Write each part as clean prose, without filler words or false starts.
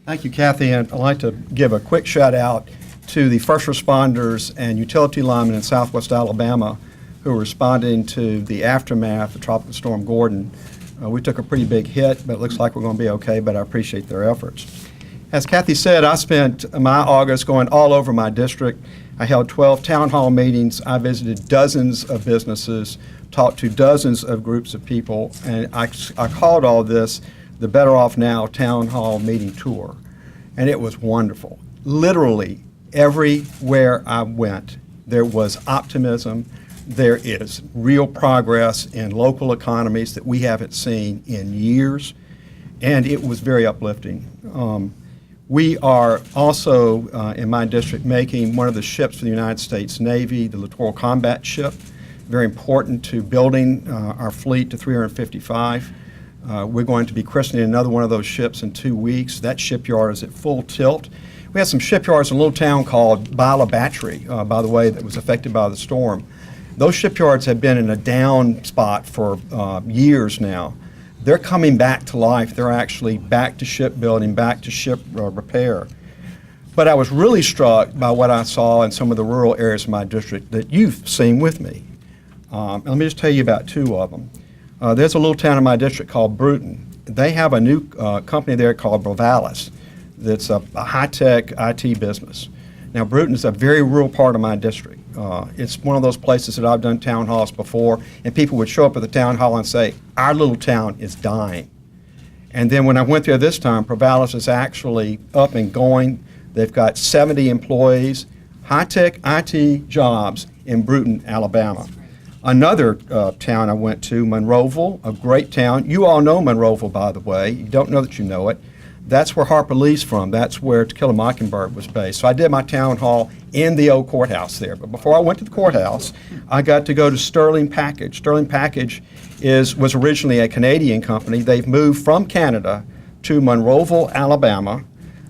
Thank you, Kathy, and I'd like to give a quick shout out to the first responders and utility linemen in Southwest Alabama who are responding to the aftermath of Tropical Storm Gordon. We took a pretty big hit, but it looks like we're going to be okay, but I appreciate their efforts. As Kathy said, I spent my August going all over my district. I held 12 town hall meetings. I visited dozens of businesses, talked to dozens of groups of people, and I called all this the Better Off Now Town Hall Meeting Tour. And it was wonderful. Literally everywhere I went, there was optimism. There is real progress in local economies that we haven't seen in years, and it was very uplifting. We are also, in my district, making one of the ships for the United States Navy, the Littoral Combat Ship, very important to building our fleet to 355. We're going to be christening another one of those ships in 2 weeks. That shipyard is at full tilt. We had some shipyards in a little town called Bila Battery, by the way, that was affected by the storm. Those shipyards have been in a down spot for years now. They're coming back to life. They're actually back to shipbuilding, back to ship repair. But I was really struck by what I saw in some of the rural areas of my district that you've seen with me. Let me just tell you about two of them. There's a little town in my district called Bruton. They have a new company there called Bravalis that's a high-tech IT business. Now, Bruton is a very rural part of my district. It's one of those places that I've done town halls before, and people would show up at the town hall and say, our little town is dying. And then when I went there this time, Bravalis is actually up and going. They've got 70 employees, high-tech IT jobs in Bruton, Alabama. Another town I went to, Monroeville, a great town. You all know Monroeville, by the way. You don't know that you know it. That's where Harper Lee's from. That's where To Kill a Mockingbird was based. So I did my town hall in the old courthouse there. But before I went to the courthouse, I got to go to Sterling Package. Sterling Package was originally a Canadian company. They've moved from Canada to Monroeville, Alabama.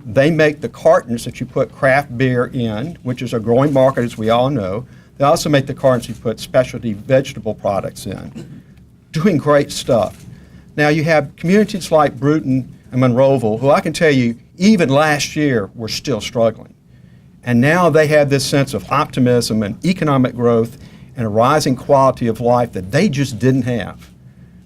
They make the cartons that you put craft beer in, which is a growing market, as we all know. They also make the cartons you put specialty vegetable products in. Doing great stuff. Now you have communities like Bruton and Monroeville, who I can tell you, even last year, were still struggling. And now they have this sense of optimism and economic growth and a rising quality of life that they just didn't have.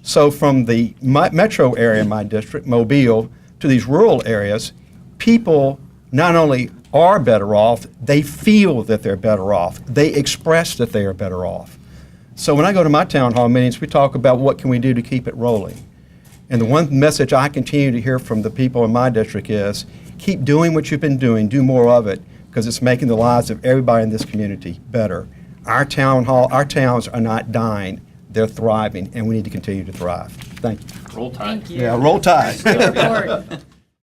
So from the metro area in my district, Mobile, to these rural areas, people not only are better off, they feel that they're better off. They express that they are better off. So when I go to my town hall meetings, we talk about what can we do to keep it rolling. And the one message I continue to hear from the people in my district is, keep doing what you've been doing, do more of it, because it's making the lives of everybody in this community better. Our towns are not dying, they're thriving, and we need to continue to thrive. Thank you. Roll Tide. Thank you. Yeah, roll tide. Good report.